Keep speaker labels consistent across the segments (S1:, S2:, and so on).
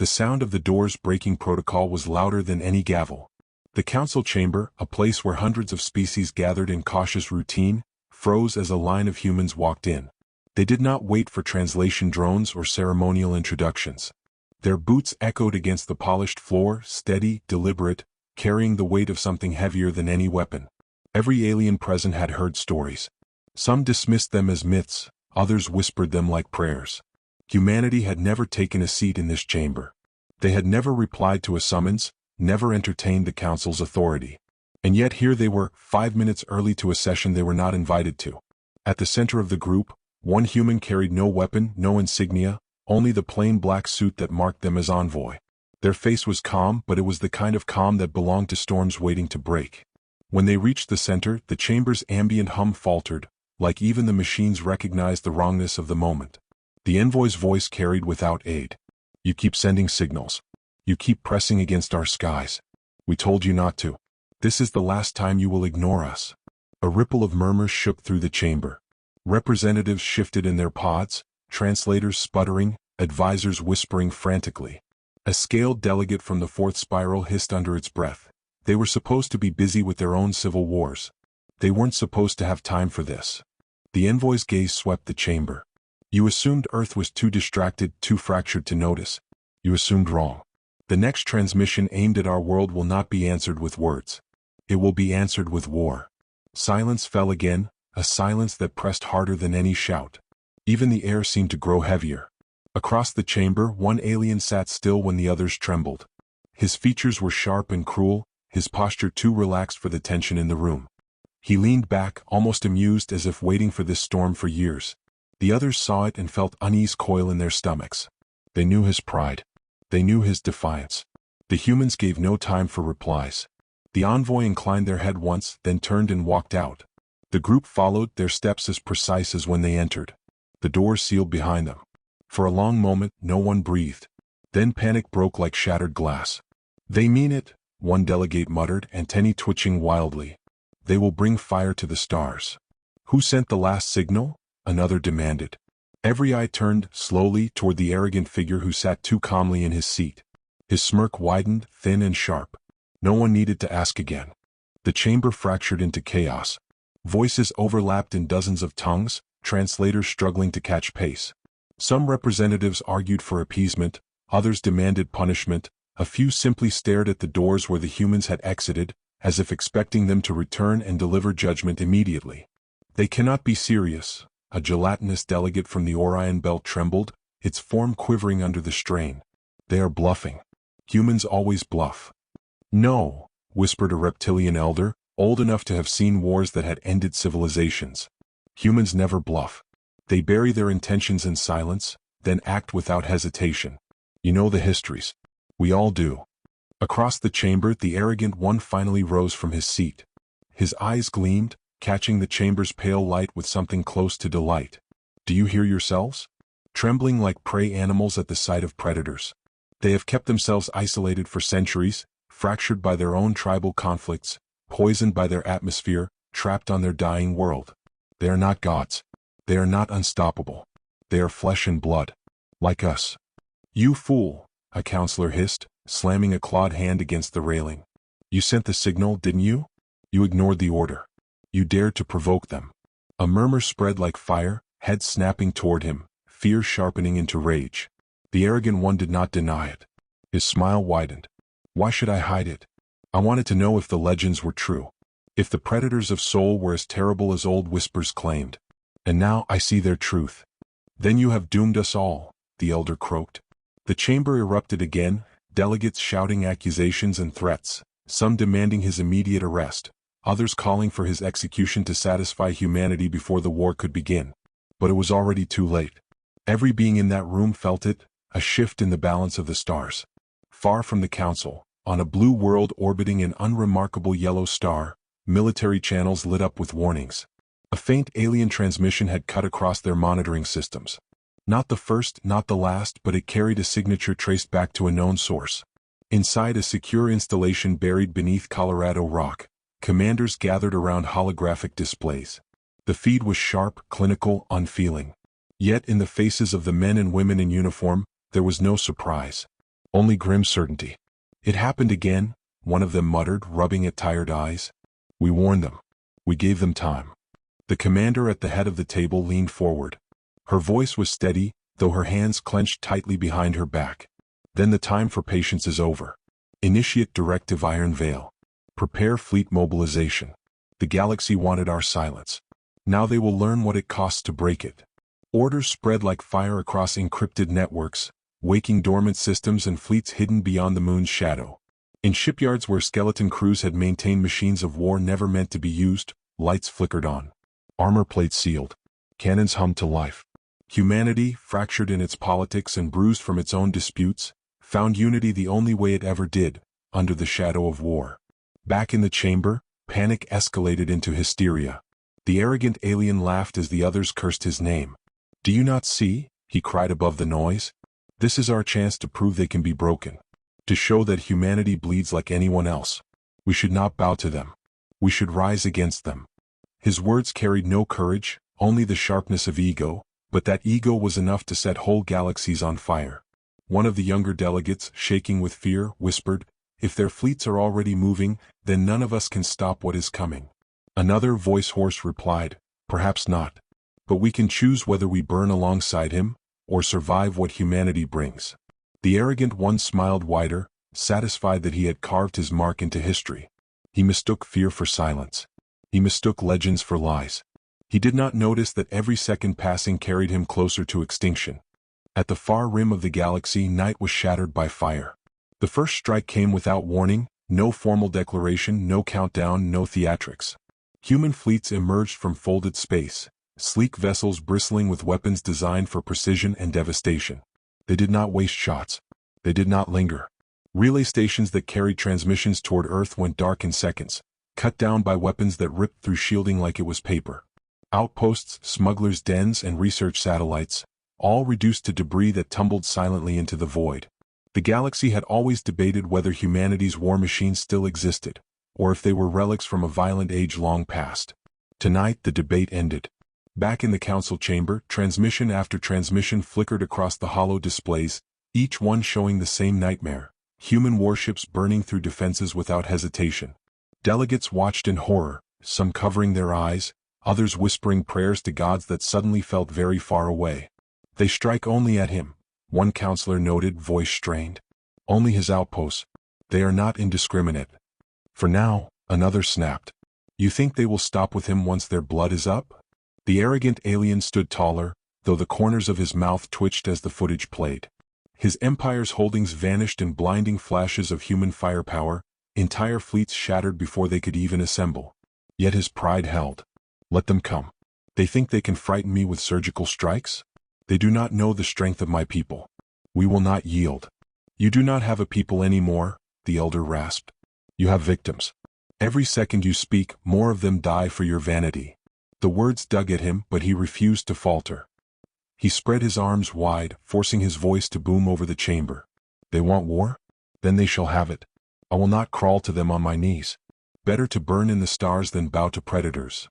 S1: The sound of the doors breaking protocol was louder than any gavel. The council chamber, a place where hundreds of species gathered in cautious routine, froze as a line of humans walked in. They did not wait for translation drones or ceremonial introductions. Their boots echoed against the polished floor, steady, deliberate, carrying the weight of something heavier than any weapon. Every alien present had heard stories. Some dismissed them as myths, others whispered them like prayers. Humanity had never taken a seat in this chamber. They had never replied to a summons, never entertained the council's authority. And yet here they were, 5 minutes early to a session they were not invited to. At the center of the group, one human carried no weapon, no insignia, only the plain black suit that marked them as envoy. Their face was calm, but it was the kind of calm that belonged to storms waiting to break. When they reached the center, the chamber's ambient hum faltered, like even the machines recognized the wrongness of the moment. The envoy's voice carried without aid. You keep sending signals. You keep pressing against our skies. We told you not to. This is the last time you will ignore us. A ripple of murmurs shook through the chamber. Representatives shifted in their pods, translators sputtering, advisors whispering frantically. A scaled delegate from the fourth spiral hissed under its breath. They were supposed to be busy with their own civil wars. They weren't supposed to have time for this. The envoy's gaze swept the chamber. You assumed Earth was too distracted, too fractured to notice. You assumed wrong. The next transmission aimed at our world will not be answered with words. It will be answered with war. Silence fell again, a silence that pressed harder than any shout. Even the air seemed to grow heavier. Across the chamber, one alien sat still when the others trembled. His features were sharp and cruel, his posture too relaxed for the tension in the room. He leaned back, almost amused, as if waiting for this storm for years. The others saw it and felt unease coil in their stomachs. They knew his pride. They knew his defiance. The humans gave no time for replies. The envoy inclined their head once, then turned and walked out. The group followed, their steps as precise as when they entered. The doors sealed behind them. For a long moment, no one breathed. Then panic broke like shattered glass. They mean it, one delegate muttered, antennae twitching wildly. They will bring fire to the stars. Who sent the last signal? Another demanded. Every eye turned, slowly, toward the arrogant figure who sat too calmly in his seat. His smirk widened, thin and sharp. No one needed to ask again. The chamber fractured into chaos. Voices overlapped in dozens of tongues, translators struggling to catch pace. Some representatives argued for appeasement, others demanded punishment, a few simply stared at the doors where the humans had exited, as if expecting them to return and deliver judgment immediately. They cannot be serious. A gelatinous delegate from the Orion Belt trembled, its form quivering under the strain. They are bluffing. Humans always bluff. No, whispered a reptilian elder, old enough to have seen wars that had ended civilizations. Humans never bluff. They bury their intentions in silence, then act without hesitation. You know the histories. We all do. Across the chamber, the arrogant one finally rose from his seat. His eyes gleamed, catching the chamber's pale light with something close to delight. Do you hear yourselves? Trembling like prey animals at the sight of predators. They have kept themselves isolated for centuries, fractured by their own tribal conflicts, poisoned by their atmosphere, trapped on their dying world. They are not gods. They are not unstoppable. They are flesh and blood. Like us. You fool, a counselor hissed, slamming a clawed hand against the railing. You sent the signal, didn't you? You ignored the order. You dared to provoke them. A murmur spread like fire, heads snapping toward him, fear sharpening into rage. The arrogant one did not deny it. His smile widened. Why should I hide it? I wanted to know if the legends were true. If the predators of Sol were as terrible as old whispers claimed. And now I see their truth. Then you have doomed us all, the elder croaked. The chamber erupted again, delegates shouting accusations and threats, some demanding his immediate arrest, others calling for his execution to satisfy humanity before the war could begin. But it was already too late. Every being in that room felt it, a shift in the balance of the stars. Far from the council, on a blue world orbiting an unremarkable yellow star, military channels lit up with warnings. A faint alien transmission had cut across their monitoring systems. Not the first, not the last, but it carried a signature traced back to a known source. Inside a secure installation buried beneath Colorado rock, commanders gathered around holographic displays. The feed was sharp, clinical, unfeeling. Yet in the faces of the men and women in uniform, there was no surprise. Only grim certainty. It happened again, one of them muttered, rubbing at tired eyes. We warned them. We gave them time. The commander at the head of the table leaned forward. Her voice was steady, though her hands clenched tightly behind her back. Then the time for patience is over. Initiate Directive Iron Veil. Prepare fleet mobilization. The galaxy wanted our silence. Now they will learn what it costs to break it. Orders spread like fire across encrypted networks, waking dormant systems and fleets hidden beyond the moon's shadow. In shipyards where skeleton crews had maintained machines of war never meant to be used, lights flickered on. Armor plates sealed. Cannons hummed to life. Humanity, fractured in its politics and bruised from its own disputes, found unity the only way it ever did, under the shadow of war. Back in the chamber, panic escalated into hysteria. The arrogant alien laughed as the others cursed his name. Do you not see? He cried above the noise. This is our chance to prove they can be broken. To show that humanity bleeds like anyone else. We should not bow to them. We should rise against them. His words carried no courage, only the sharpness of ego, but that ego was enough to set whole galaxies on fire. One of the younger delegates, shaking with fear, whispered, "If their fleets are already moving, then none of us can stop what is coming." Another voice hoarse replied, "Perhaps not. But we can choose whether we burn alongside him, or survive what humanity brings." The arrogant one smiled wider, satisfied that he had carved his mark into history. He mistook fear for silence. He mistook legends for lies. He did not notice that every second passing carried him closer to extinction. At the far rim of the galaxy, night was shattered by fire. The first strike came without warning, no formal declaration, no countdown, no theatrics. Human fleets emerged from folded space, sleek vessels bristling with weapons designed for precision and devastation. They did not waste shots. They did not linger. Relay stations that carried transmissions toward Earth went dark in seconds, cut down by weapons that ripped through shielding like it was paper. Outposts, smugglers' dens, and research satellites, all reduced to debris that tumbled silently into the void. The galaxy had always debated whether humanity's war machines still existed, or if they were relics from a violent age long past. Tonight the debate ended. Back in the council chamber, transmission after transmission flickered across the hollow displays, each one showing the same nightmare: human warships burning through defenses without hesitation. Delegates watched in horror, some covering their eyes, others whispering prayers to gods that suddenly felt very far away. "They strike only at him," one counselor noted, voice strained. "Only his outposts. They are not indiscriminate." "For now," another snapped. "You think they will stop with him once their blood is up?" The arrogant alien stood taller, though the corners of his mouth twitched as the footage played. His empire's holdings vanished in blinding flashes of human firepower, entire fleets shattered before they could even assemble. Yet his pride held. "Let them come. They think they can frighten me with surgical strikes? They do not know the strength of my people. We will not yield." "You do not have a people anymore," the elder rasped. "You have victims. Every second you speak, more of them die for your vanity." The words dug at him, but he refused to falter. He spread his arms wide, forcing his voice to boom over the chamber. "They want war? Then they shall have it. I will not crawl to them on my knees. Better to burn in the stars than bow to predators."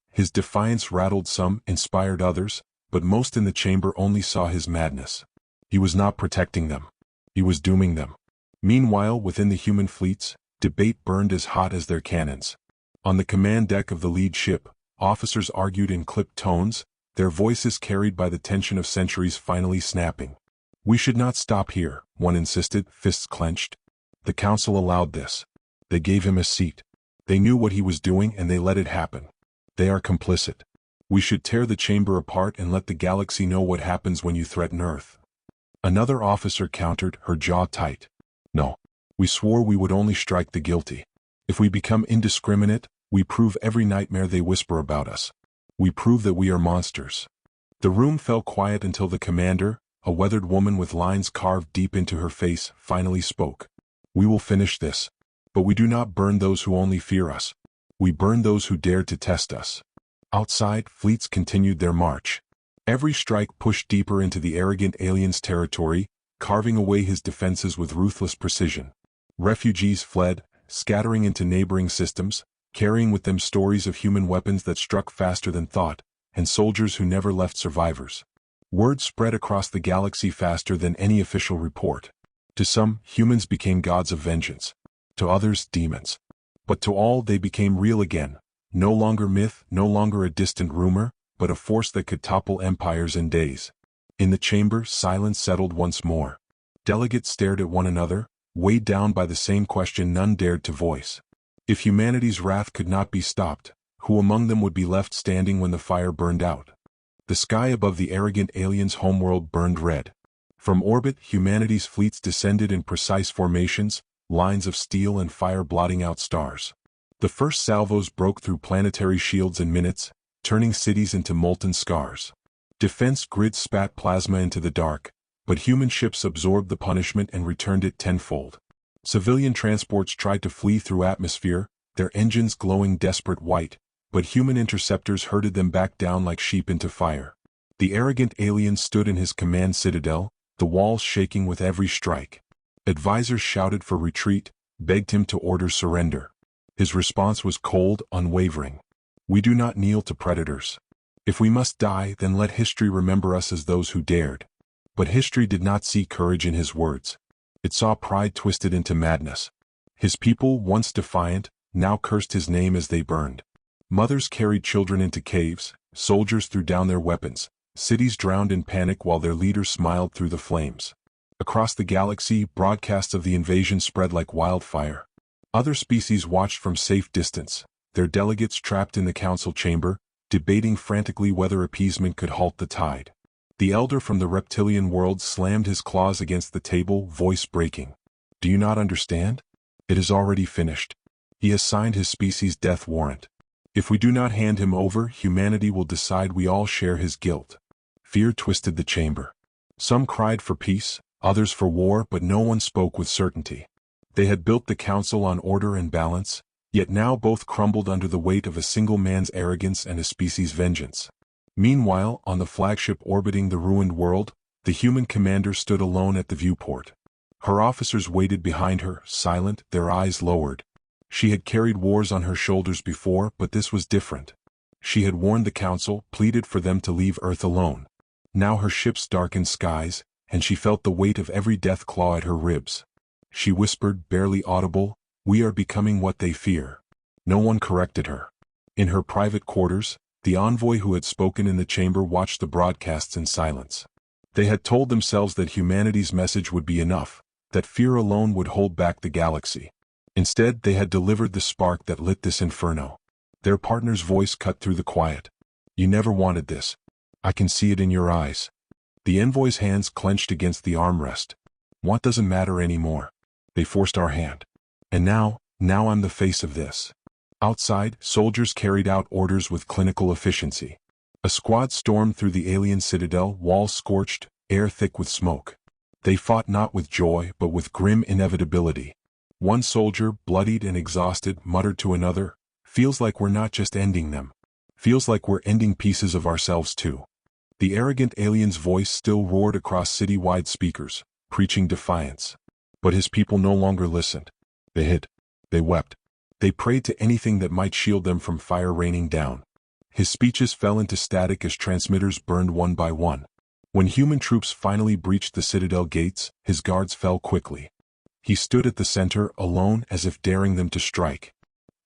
S1: His defiance rattled some, inspired others, but most in the chamber only saw his madness. He was not protecting them. He was dooming them. Meanwhile, within the human fleets, debate burned as hot as their cannons. On the command deck of the lead ship, officers argued in clipped tones, their voices carried by the tension of centuries finally snapping. "We should not stop here," one insisted, fists clenched. The council allowed this. They gave him a seat. They knew what he was doing and they let it happen. They are complicit. "We should tear the chamber apart and let the galaxy know what happens when you threaten Earth." Another officer countered, her jaw tight. "No. We swore we would only strike the guilty. If we become indiscriminate, we prove every nightmare they whisper about us. We prove that we are monsters." The room fell quiet until the commander, a weathered woman with lines carved deep into her face, finally spoke. "We will finish this. But we do not burn those who only fear us. We burn those who dare to test us." Outside, fleets continued their march. Every strike pushed deeper into the arrogant alien's territory, carving away his defenses with ruthless precision. Refugees fled, scattering into neighboring systems, carrying with them stories of human weapons that struck faster than thought, and soldiers who never left survivors. Word spread across the galaxy faster than any official report. To some, humans became gods of vengeance. To others, demons. But to all they became real again. No longer myth, no longer a distant rumor, but a force that could topple empires in days. In the chamber, silence settled once more. Delegates stared at one another, weighed down by the same question none dared to voice. If humanity's wrath could not be stopped, who among them would be left standing when the fire burned out? The sky above the arrogant aliens' homeworld burned red. From orbit, humanity's fleets descended in precise formations, lines of steel and fire blotting out stars. The first salvos broke through planetary shields in minutes, turning cities into molten scars. Defense grids spat plasma into the dark, but human ships absorbed the punishment and returned it tenfold. Civilian transports tried to flee through atmosphere, their engines glowing desperate white, but human interceptors herded them back down like sheep into fire. The arrogant alien stood in his command citadel, the walls shaking with every strike. Advisors shouted for retreat, begged him to order surrender. His response was cold, unwavering. We do not kneel to predators. If we must die, then let history remember us as those who dared. But history did not see courage in his words. It saw pride twisted into madness. His people, once defiant, now cursed his name as they burned. Mothers carried children into caves, soldiers threw down their weapons, cities drowned in panic while their leaders smiled through the flames. Across the galaxy, broadcasts of the invasion spread like wildfire. Other species watched from safe distance, their delegates trapped in the council chamber, debating frantically whether appeasement could halt the tide. The elder from the reptilian world slammed his claws against the table, voice breaking. Do you not understand? It is already finished. He has signed his species' death warrant. If we do not hand him over, humanity will decide we all share his guilt. Fear twisted the chamber. Some cried for peace, others for war, but no one spoke with certainty. They had built the council on order and balance, yet now both crumbled under the weight of a single man's arrogance and a species' vengeance. Meanwhile, on the flagship orbiting the ruined world, the human commander stood alone at the viewport. Her officers waited behind her, silent, their eyes lowered. She had carried wars on her shoulders before, but this was different. She had warned the council, pleaded for them to leave Earth alone. Now her ships darkened skies, and she felt the weight of every death claw at her ribs. She whispered, barely audible, "We are becoming what they fear." No one corrected her. In her private quarters, the envoy who had spoken in the chamber watched the broadcasts in silence. They had told themselves that humanity's message would be enough, that fear alone would hold back the galaxy. Instead, they had delivered the spark that lit this inferno. Their partner's voice cut through the quiet. You never wanted this. I can see it in your eyes. The envoy's hands clenched against the armrest. What doesn't matter anymore? They forced our hand. And now I'm the face of this. Outside, soldiers carried out orders with clinical efficiency. A squad stormed through the alien citadel, walls scorched, air thick with smoke. They fought not with joy, but with grim inevitability. One soldier, bloodied and exhausted, muttered to another, "Feels like we're not just ending them. Feels like we're ending pieces of ourselves too." The arrogant alien's voice still roared across city-wide speakers, preaching defiance. But his people no longer listened. They hid. They wept. They prayed to anything that might shield them from fire raining down. His speeches fell into static as transmitters burned one by one. When human troops finally breached the citadel gates, his guards fell quickly. He stood at the center, alone, as if daring them to strike.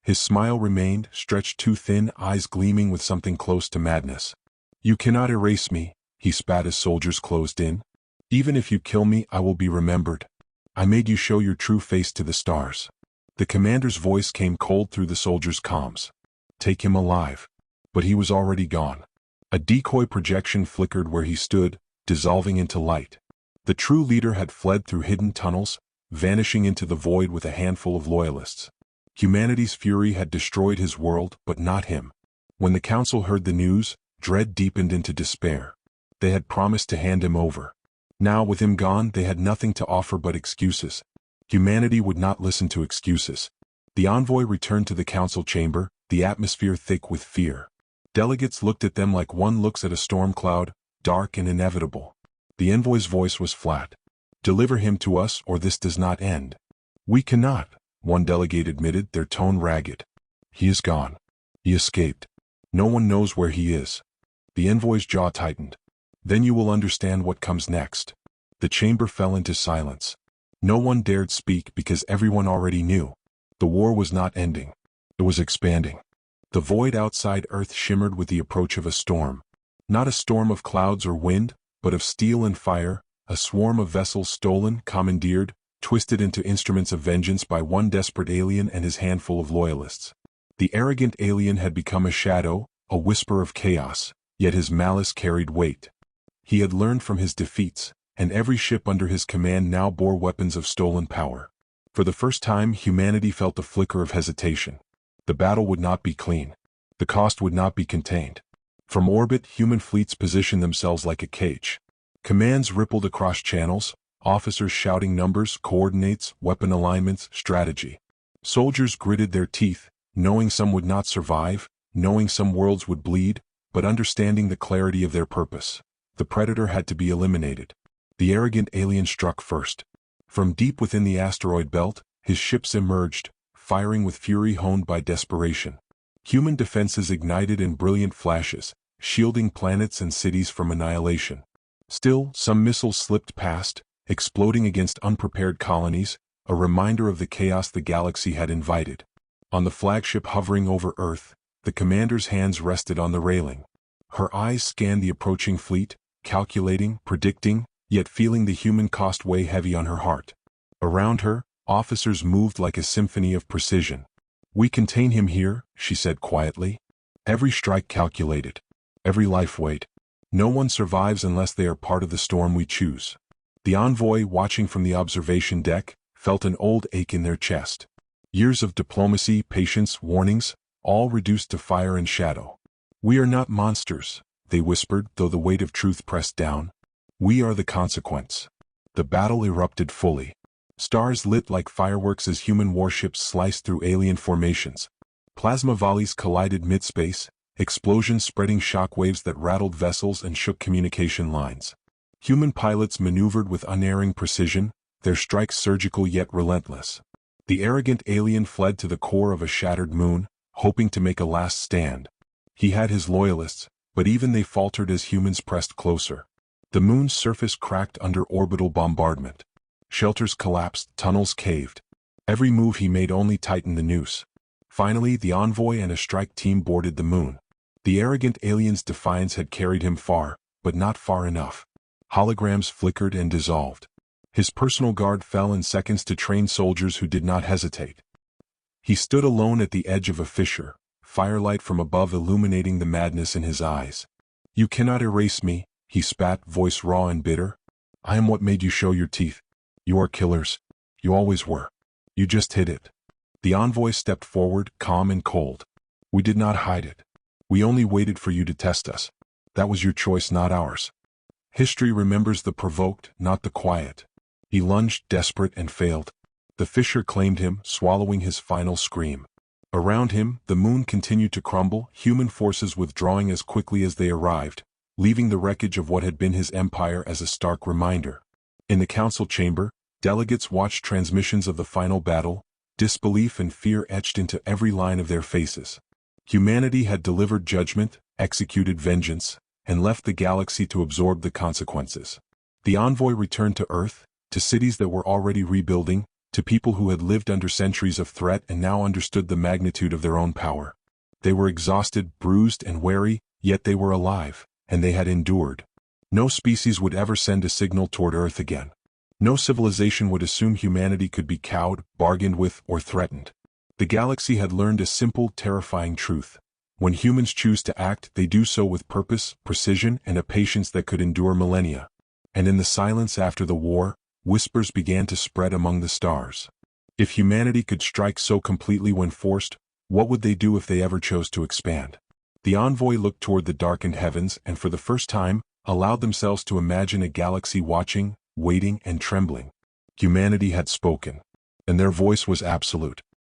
S1: His smile remained, stretched too thin, eyes gleaming with something close to madness. "You cannot erase me," he spat as soldiers closed in. "Even if you kill me, I will be remembered. I made you show your true face to the stars." The commander's voice came cold through the soldiers' comms. "Take him alive." But he was already gone. A decoy projection flickered where he stood, dissolving into light. The true leader had fled through hidden tunnels, vanishing into the void with a handful of loyalists. Humanity's fury had destroyed his world, but not him. When the council heard the news, dread deepened into despair. They had promised to hand him over. Now, with him gone, they had nothing to offer but excuses. Humanity would not listen to excuses. The envoy returned to the council chamber, the atmosphere thick with fear. Delegates looked at them like one looks at a storm cloud, dark and inevitable. The envoy's voice was flat. "Deliver him to us, or this does not end." "We cannot," one delegate admitted, their tone ragged. "He is gone. He escaped. No one knows where he is." The envoy's jaw tightened. "Then you will understand what comes next." The chamber fell into silence. No one dared speak because everyone already knew. The war was not ending. It was expanding. The void outside Earth shimmered with the approach of a storm. Not a storm of clouds or wind, but of steel and fire, a swarm of vessels stolen, commandeered, twisted into instruments of vengeance by one desperate alien and his handful of loyalists. The arrogant alien had become a shadow, a whisper of chaos, yet his malice carried weight. He had learned from his defeats, and every ship under his command now bore weapons of stolen power. For the first time, humanity felt a flicker of hesitation. The battle would not be clean. The cost would not be contained. From orbit, human fleets positioned themselves like a cage. Commands rippled across channels, officers shouting numbers, coordinates, weapon alignments, strategy. Soldiers gritted their teeth, knowing some would not survive, knowing some worlds would bleed, but understanding the clarity of their purpose. The predator had to be eliminated. The arrogant alien struck first. From deep within the asteroid belt, his ships emerged, firing with fury honed by desperation. Human defenses ignited in brilliant flashes, shielding planets and cities from annihilation. Still, some missiles slipped past, exploding against unprepared colonies, a reminder of the chaos the galaxy had invited. On the flagship hovering over Earth, the commander's hands rested on the railing. Her eyes scanned the approaching fleet, calculating, predicting, yet feeling the human cost weigh heavy on her heart. Around her, officers moved like a symphony of precision. "We contain him here," she said quietly. "Every strike calculated. Every life weighed. No one survives unless they are part of the storm we choose." The envoy, watching from the observation deck, felt an old ache in their chest. Years of diplomacy, patience, warnings, all reduced to fire and shadow. "We are not monsters," they whispered, though the weight of truth pressed down. "We are the consequence." The battle erupted fully. Stars lit like fireworks as human warships sliced through alien formations. Plasma volleys collided mid-space, explosions spreading shockwaves that rattled vessels and shook communication lines. Human pilots maneuvered with unerring precision, their strikes surgical yet relentless. The arrogant alien fled to the core of a shattered moon, hoping to make a last stand. He had his loyalists, but even they faltered as humans pressed closer. The moon's surface cracked under orbital bombardment. Shelters collapsed, tunnels caved. Every move he made only tightened the noose. Finally, the envoy and a strike team boarded the moon. The arrogant alien's defiance had carried him far, but not far enough. Holograms flickered and dissolved. His personal guard fell in seconds to trained soldiers who did not hesitate. He stood alone at the edge of a fissure, firelight from above illuminating the madness in his eyes. "You cannot erase me," he spat, voice raw and bitter. "I am what made you show your teeth. You are killers. You always were. You just hid it." The envoy stepped forward, calm and cold. "We did not hide it. We only waited for you to test us. That was your choice, not ours. History remembers the provoked, not the quiet." He lunged, desperate, and failed. The fissure claimed him, swallowing his final scream. Around him, the moon continued to crumble, human forces withdrawing as quickly as they arrived, leaving the wreckage of what had been his empire as a stark reminder. In the council chamber, delegates watched transmissions of the final battle, disbelief and fear etched into every line of their faces. Humanity had delivered judgment, executed vengeance, and left the galaxy to absorb the consequences. The envoy returned to Earth, to cities that were already rebuilding, to people who had lived under centuries of threat and now understood the magnitude of their own power. They were exhausted, bruised, and weary, yet they were alive, and they had endured. No species would ever send a signal toward Earth again. No civilization would assume humanity could be cowed, bargained with, or threatened. The galaxy had learned a simple, terrifying truth. When humans choose to act, they do so with purpose, precision, and a patience that could endure millennia. And in the silence after the war, whispers began to spread among the stars. If humanity could strike so completely when forced, what would they do if they ever chose to expand? The envoy looked toward the darkened heavens and for the first time, allowed themselves to imagine a galaxy watching, waiting, and trembling. Humanity had spoken. And their voice was absolute.